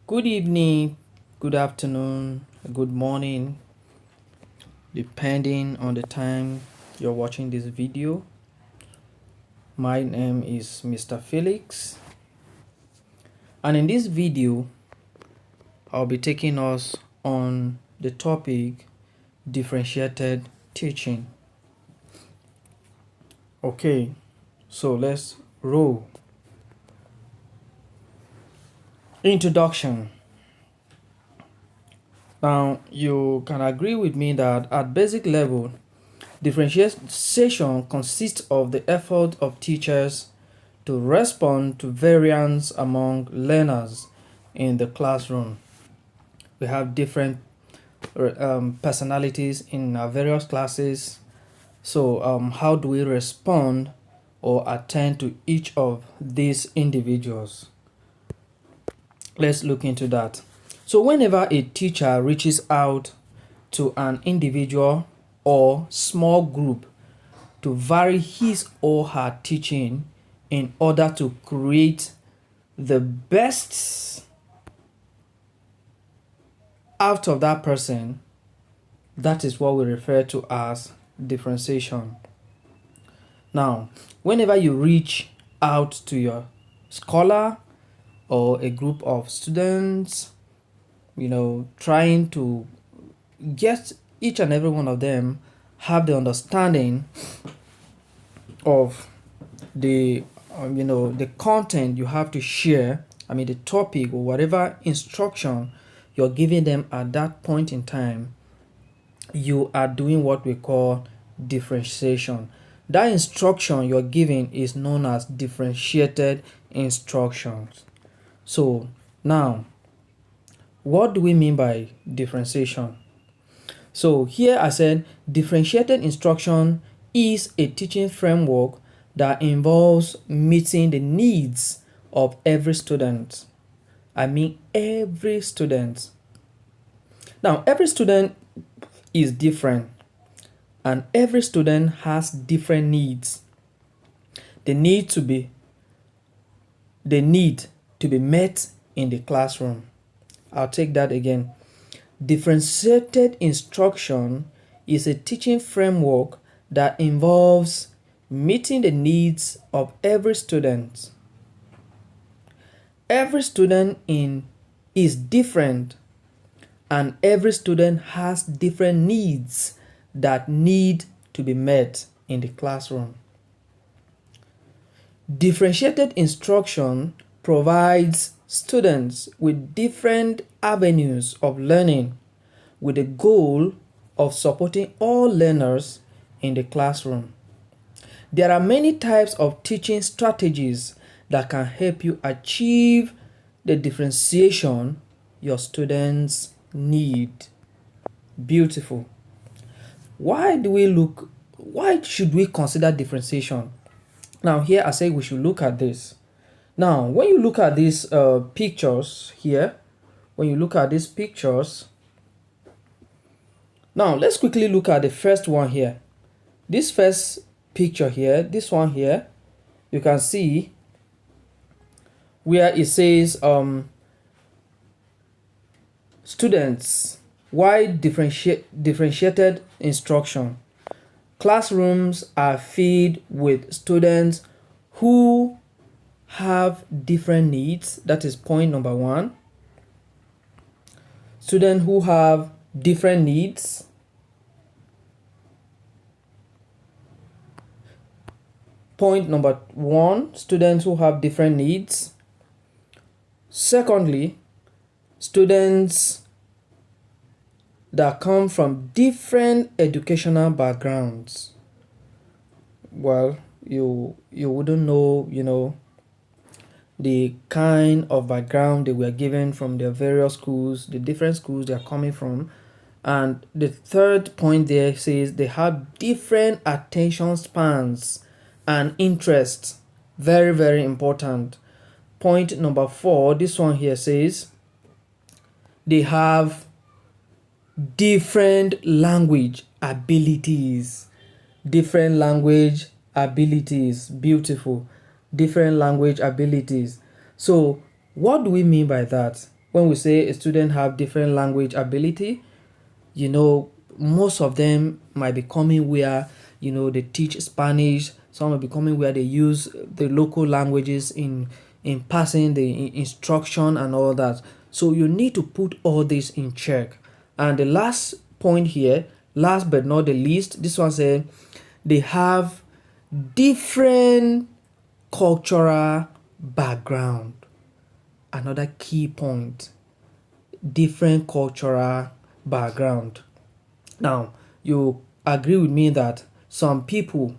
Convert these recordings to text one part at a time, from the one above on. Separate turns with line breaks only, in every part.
Good evening, good afternoon, good morning, depending on the time you're watching this video. My name is Mr. Felix, and in this video, I'll be taking us on the topic differentiated teaching. Okay, so let's roll. Introduction. Now, you can agree with me that at basic level, differentiation consists of the effort of teachers to respond to variance among learners in the classroom. We have different personalities in our various classes. So, how do we respond or attend to each of these individuals? Let's look into that. So whenever a teacher reaches out to an individual or small group to vary his or her teaching in order to create the best out of that person, that is what we refer to as differentiation. Now, whenever you reach out to your scholar or a group of students, trying to get each and every one of them have the understanding of the the content you have to share, the topic or whatever instruction you're giving them at that point in time, you are doing what we call differentiation. That instruction you're giving is known as differentiated instructions. So now, what do we mean by differentiation? So here I said differentiated instruction is a teaching framework that involves meeting the needs of every student. Every student. Now, every student is different and every student has different needs. They need to be met in the classroom. I'll take that again. Differentiated instruction is a teaching framework that involves meeting the needs of every student. Every student is different and every student has different needs that need to be met in the classroom. Differentiated instruction provides students with different avenues of learning with the goal of supporting all learners in the classroom. There are many types of teaching strategies that can help you achieve the differentiation your students need. Beautiful. Why should we consider differentiation? Now here I say we should look at this. Now, when you look at these pictures here, now let's quickly look at the first one here. This first picture here, this one here, you can see where it says students, why differentiated instruction. Classrooms are filled with students who have different needs. That is point number one. Students who have different needs. Point number one, students who have different needs. Secondly, students that come from different educational backgrounds. Well, you wouldn't know, the kind of background they were given from their various schools, the different schools they are coming from. And the third point there says they have different attention spans and interests. Very, very important. Point number 4, this one here says they have different language abilities. Beautiful. Different language abilities. So what do we mean by that? when we say a student have different language ability, you know, most of them might be coming where, you know, they teach Spanish. Some will be coming where they use the local languages in passing the instruction and all that. So you need to put all this in check. And the last point here, last but not the least, this one said they have different cultural background. Another key point, different cultural background. Now, you agree with me that some people,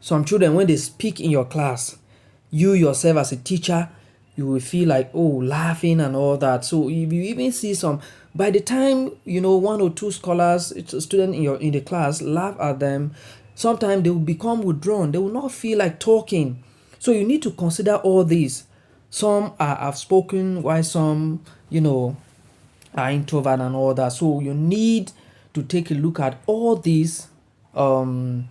some children, when they speak in your class, you yourself as a teacher, you will feel like, oh, laughing and all that. So if you even see some, by the time, you know, one or two scholars, it's a student in the class, laugh at them, sometimes they will become withdrawn. They will not feel like talking. So you need to consider all these. Some are outspoken, while some, you know, are introvert and all that. So you need to take a look at all these um,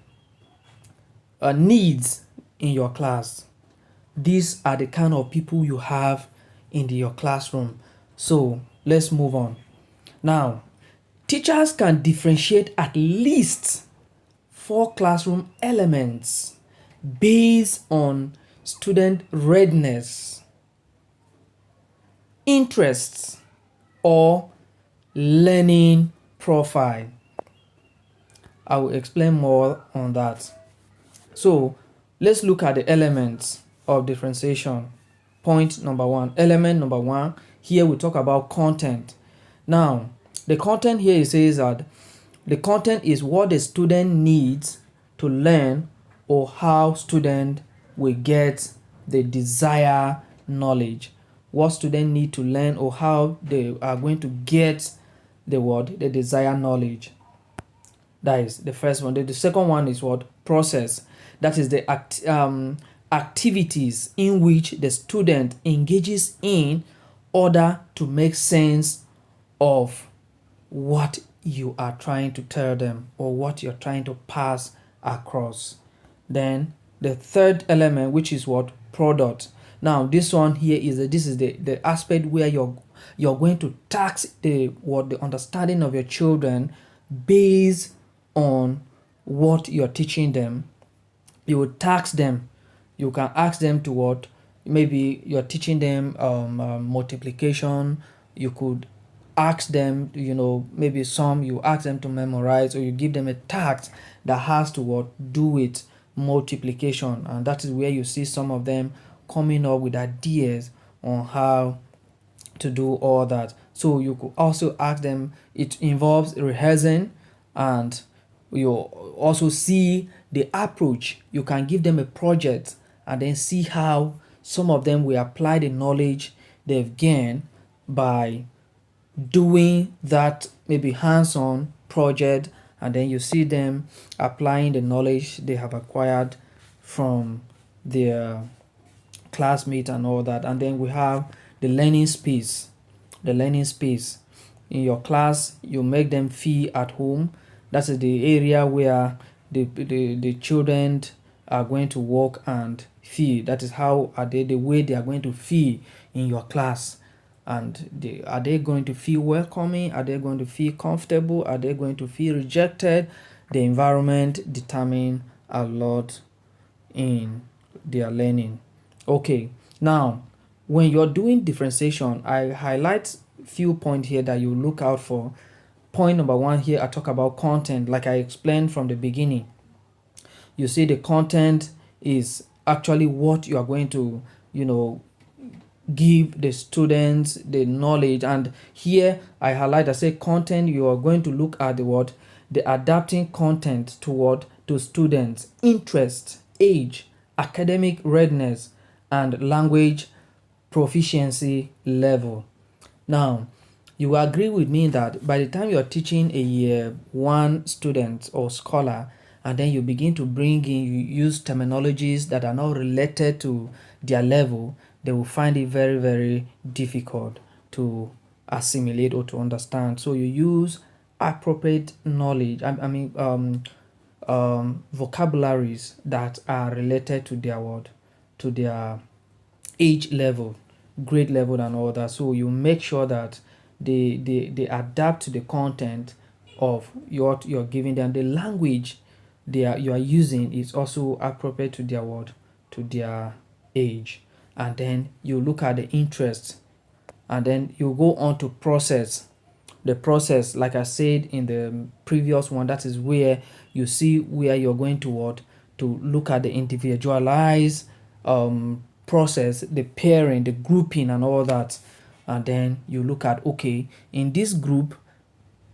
needs in your class. These are the kind of people you have in your classroom. So let's move on. Now, teachers can differentiate at least 4 classroom elements based on student readiness, interests, or learning profile. I will explain more on that. So let's look at the elements of differentiation. Point number one, element number one, here we talk about content. Now, the content here, it says that the content is what the student needs to learn or how student will get the desired knowledge. What student need to learn or how they are going to get the desired knowledge. That is the first one. The second one is what? Process. That is the activities in which the student engages in order to make sense of what you are trying to tell them or what you're trying to pass across. Then the third element, which is what? Product. Now this one here is the aspect where you're going to tax the understanding of your children based on what you're teaching them. You will tax them. You can ask them to what? Maybe you're teaching them multiplication. You could ask them, you know, maybe some you ask them to memorize, or you give them a task that has to what? Do with multiplication. And that is where you see some of them coming up with ideas on how to do all that. So you could also ask them, it involves rehearsing, and you also see the approach. You can give them a project and then see how some of them will apply the knowledge they've gained by doing that maybe hands-on project, and then you see them applying the knowledge they have acquired from their classmates and all that. And then we have the learning space. The learning space in your class, you make them feel at home. That is the area where the children are going to work and feel. That is how are they, the way they are going to feel in your class. And are they going to feel welcoming? Are they going to feel comfortable? Are they going to feel rejected? The environment determine a lot in their learning. Okay, now when you're doing differentiation, I highlight few points here that you look out for. Point number one here, I talk about content, like I explained from the beginning. You see, the content is actually what you are going to, you know, give the students the knowledge. And here I highlight, I say content, you are going to look at the adapting content toward to students interest, age, academic readiness, and language proficiency level. Now, you agree with me that by the time you're teaching a year one student or scholar, and then you begin to bring in, you use terminologies that are not related to their level, they will find it very, very difficult to assimilate or to understand. So you use appropriate knowledge, vocabularies that are related to their word, to their age level. grade level and all that. So you make sure that they adapt to the content of what you're giving them. The language you are using is also appropriate to their what, to their age. And then you look at the interests, and then you go on to process. The process, like I said in the previous one, that is where you see where you're going to what, to look at the individualized process, the pairing, the grouping and all that. And then you look at, okay, in this group,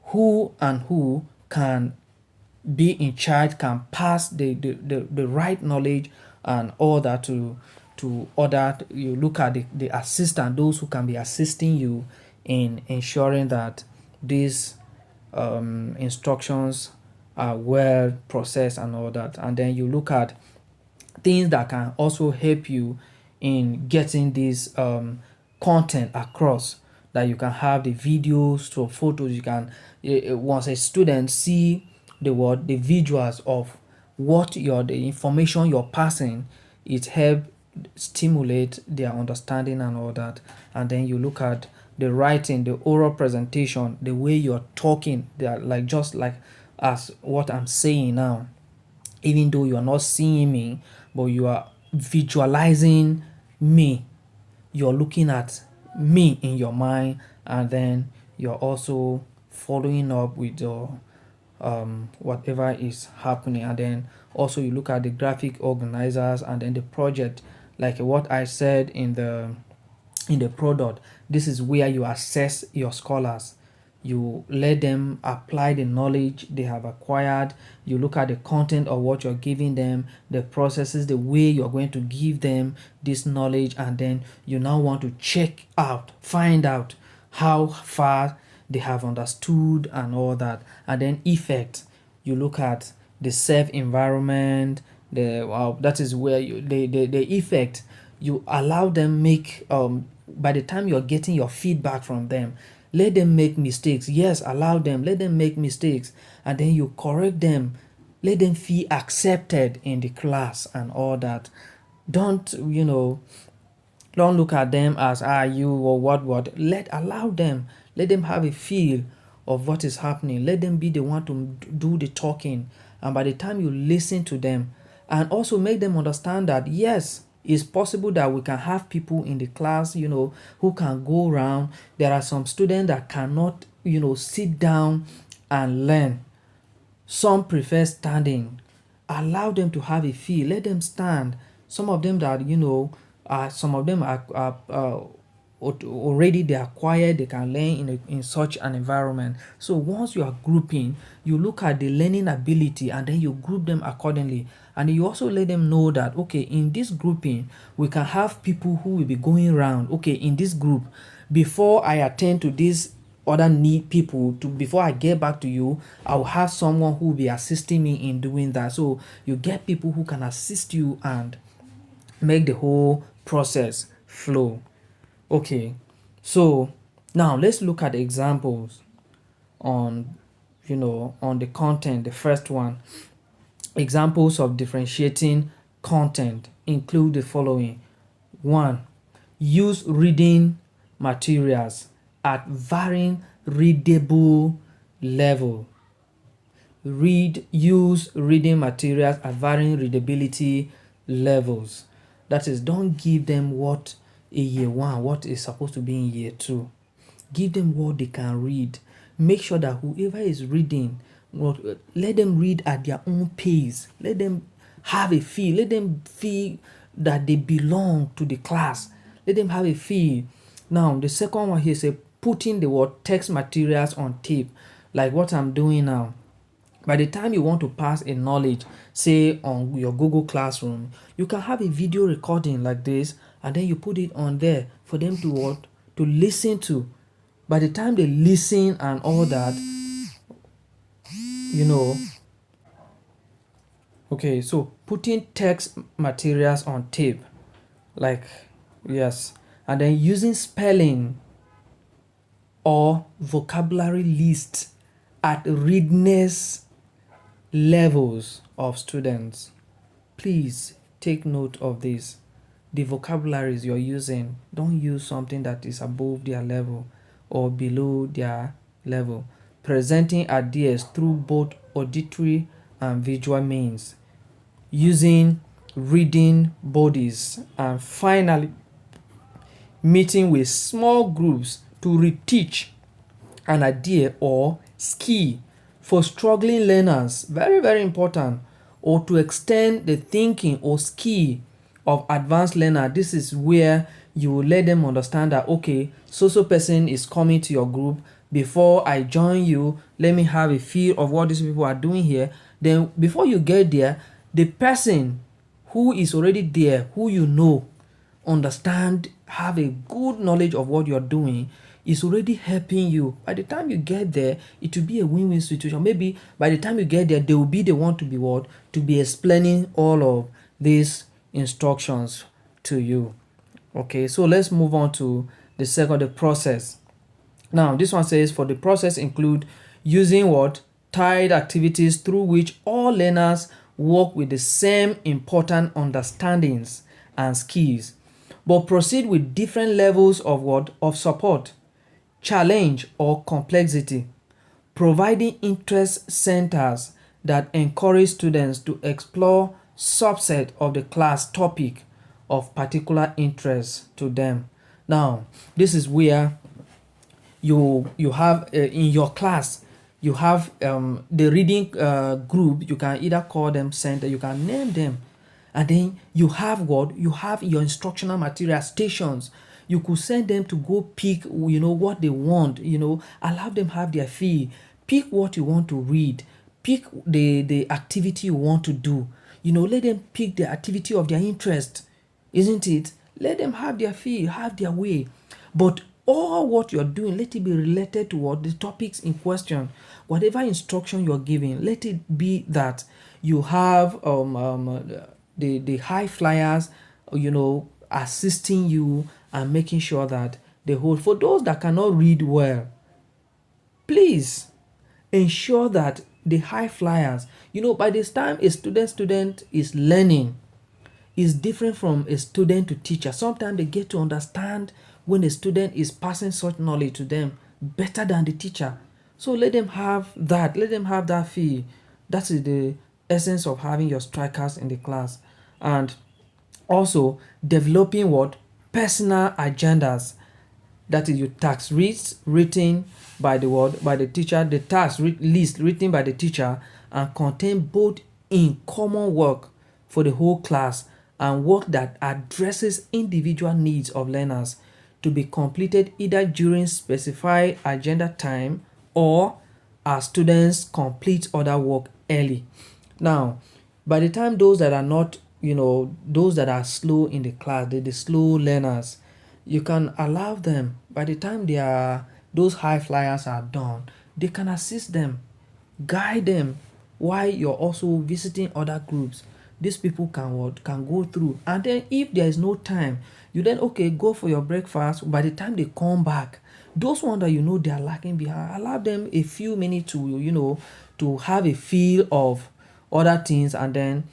who and who can be in charge, can pass the right knowledge and all that to other. You look at the assistant, those who can be assisting you in ensuring that these instructions are well processed and all that. And then you look at things that can also help you in getting this content across, that you can have the videos to photos. You can once a student see the visuals of what the information you're passing, it help stimulate their understanding and all that. And then you look at the writing, the oral presentation, the way you're talking, they are like just like as what I'm saying now. Even though you are not seeing me, but you are visualizing me, you're looking at me in your mind, and then you're also following up with your whatever is happening. And then also you look at the graphic organizers and then the project, like what I said in the product. This is where you assess your scholars. You let them apply the knowledge they have acquired. You look at the content of what you're giving them, the processes, the way you're going to give them this knowledge, and then you now want to check out, find out how far they have understood and all that. And then effect, you look at the self environment, that is where the effect, you allow them make by the time you're getting your feedback from them, let them make mistakes. Yes, allow them, let them make mistakes, and then you correct them. Let them feel accepted in the class and all that. Don't don't look at them as you or what. Allow them, let them have a feel of what is happening. Let them be the one to do the talking. And by the time you listen to them, and also make them understand that yes, it's possible that we can have people in the class, who can go around. There are some students that cannot, sit down and learn. Some prefer standing. Allow them to have a feel. Let them stand. Some of them that some of them are already they are quiet. They can learn in such an environment. So once you are grouping, you look at the learning ability and then you group them accordingly. And you also let them know that okay, in this grouping we can have people who will be going around. Okay, in this group, before I attend to this other need people, to before I get back to you, I'll have someone who will be assisting me in doing that. So you get people who can assist you and make the whole process flow. Okay, so now let's look at examples on on the content. The first one, examples of differentiating content include the following. One, use reading materials at varying readable level. Use reading materials at varying readability levels. That is, don't give them what in year one, what is supposed to be in year two. Give them what they can read. Make sure that whoever is reading, let them read at their own pace. Let them have a feel. Let them feel that they belong to the class. Let them have a feel. Now, the second one here is putting the word text materials on tape, like what I'm doing now. By the time you want to pass a knowledge, say on your Google Classroom, you can have a video recording like this, and then you put it on there for them to what? To listen to. By the time they listen and all that, okay, so putting text materials on tape, like, yes, and then using spelling or vocabulary lists at readiness levels of students. Please take note of this. the vocabularies you're using. Don't use something that is above their level or below their level. Presenting ideas through both auditory and visual means. Using reading bodies. And finally, meeting with small groups to reteach an idea or skill for struggling learners. Very, very important. Or to extend the thinking or skill of advanced learner. This is where you will let them understand that, okay, so person is coming to your group. Before I join you, let me have a feel of what these people are doing here. Then before you get there, the person who is already there, who you know, understand, have a good knowledge of what you're doing, is already helping you. By the time you get there, it will be a win-win situation. Maybe by the time you get there, they will be the one to be what? To be explaining all of these instructions to you. Okay, so let's move on to the second, the process. Now, this one says for the process include using what? Tied activities through which all learners work with the same important understandings and skills, but proceed with different levels of what? Of support, challenge or complexity, providing interest centers that encourage students to explore subset of the class topic of particular interest to them. Now, this is where you have in your class you have the reading group. You can either call them center, you can name them, and then you have what? You have your instructional material stations. You could send them to go pick what they want, allow them have their fee, pick what you want to read, pick the activity you want to do, let them pick the activity of their interest, isn't it? Let them have their fee, have their way. But all what you're doing, let it be related to what the topics in question. Whatever instruction you're giving, let it be that you have the high flyers, assisting you and making sure that they hold. For those that cannot read well, please ensure that the high flyers, by this time a student is learning, is different from a student to teacher. Sometimes they get to understand when a student is passing such knowledge to them better than the teacher. So let them have that. Let them have that feel. That is the essence of having your strikers in the class. And also developing what? Personal agendas. That is your task list written by the teacher, the task list written by the teacher, and contain both in common work for the whole class and work that addresses individual needs of learners to be completed either during specified agenda time or as students complete other work early. Now, by the time those that are not, those that are slow in the class, the slow learners, you can allow them. By the time those high flyers are done, they can assist them, guide them while you're also visiting other groups. These people can go through, and then if there is no time, you then go for your breakfast. By the time they come back, those ones that they are lacking behind, allow them a few minutes to have a feel of other things, and then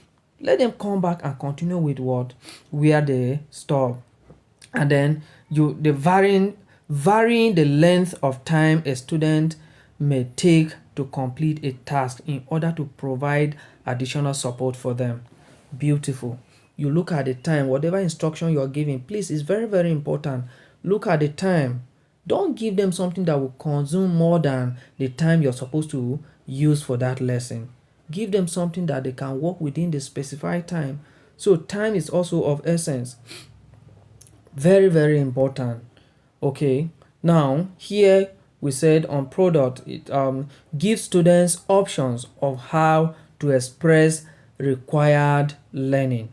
let them come back and continue with where they stop. And then the varying the length of time a student may take to complete a task in order to provide additional support for them. Beautiful. You look at the time, whatever instruction you're giving, please, it's very, very important. Look at the time. Don't give them something that will consume more than the time you're supposed to use for that lesson. Give them something that they can work within the specified time. So time is also of essence. Very, very important. Okay, now here we said on product, it gives students options of how to express required learning.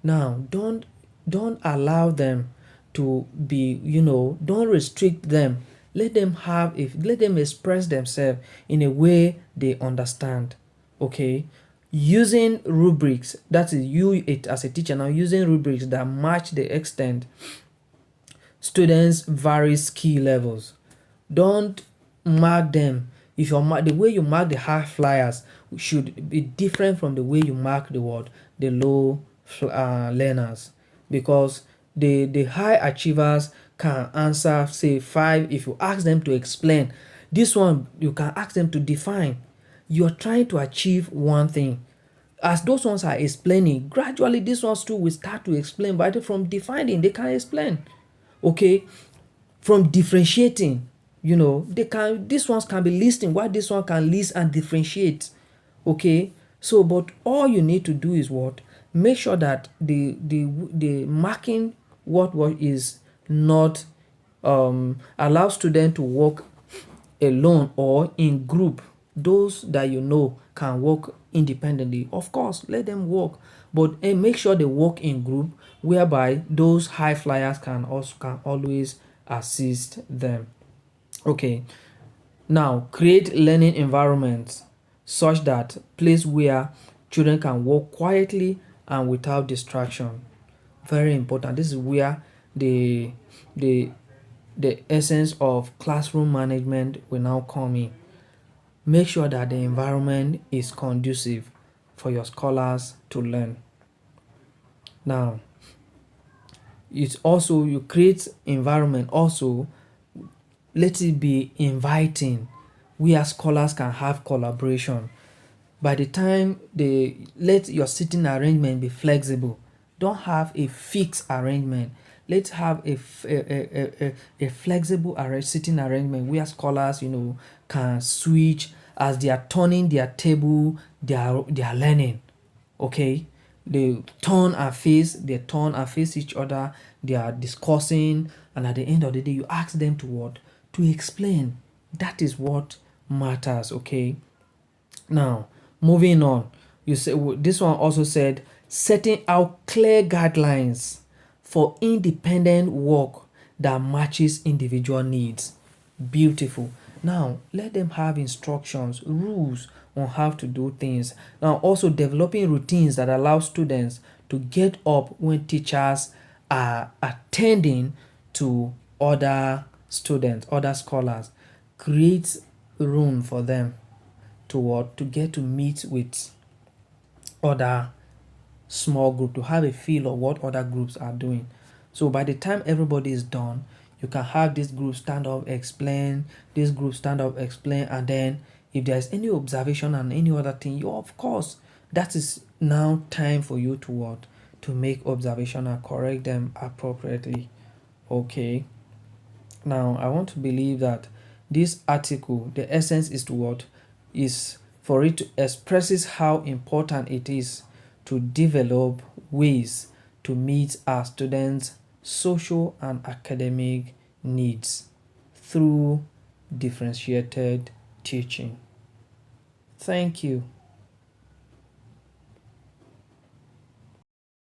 Now don't allow them to be, don't restrict them. Let them express themselves in a way they understand. Okay, using rubrics, that is you as a teacher now using rubrics that match the extent students vary skill levels. Don't mark them. If the way you mark the high flyers should be different from the way you mark the low learners. because the high achievers can answer say 5. If you ask them to explain this one, you can ask them to define. You're trying to achieve one thing. As those ones are explaining, gradually these ones too will start to explain, but from defining they can explain. Okay, from differentiating, they can, these ones can be listing while this one can list and differentiate. Okay, so but all you need to do is what, make sure that the marking what is not allow student to work alone or in group. Those that can work independently, of course let them work, but make sure they work in group, whereby those high flyers can always assist them. Okay, now create learning environments such that place where children can work quietly and without distraction. Very important. This is where the the the essence of classroom management will now come in. Make sure that the environment is conducive for your scholars to learn. Now, it's also, you create environment also, let it be inviting, where scholars can have collaboration. By the time they let your sitting arrangement be flexible, don't have a fixed arrangement. Let's have a flexible sitting arrangement where scholars can switch as they are turning their table. They are learning. Okay, they turn and face each other. They are discussing, and at the end of the day you ask them to what, to explain. That is what matters. Okay, now, moving on, you say this one also said setting out clear guidelines for independent work that matches individual needs. Beautiful. Now, let them have instructions, rules on how to do things. Now, also developing routines that allow students to get up when teachers are attending to other students, other scholars. Creates room for them to what, to get to meet with other small group, to have a feel of what other groups are doing. So by the time everybody is done, you can have this group stand up, explain, this group stand up, explain, and then if there's any observation and any other thing, you, of course, that is now time for you to what, to make observation and correct them appropriately. Okay, now I want to believe that this article, the essence is to what, is for it to expresses how important it is to develop ways to meet our students' social and academic needs through differentiated teaching. Thank you.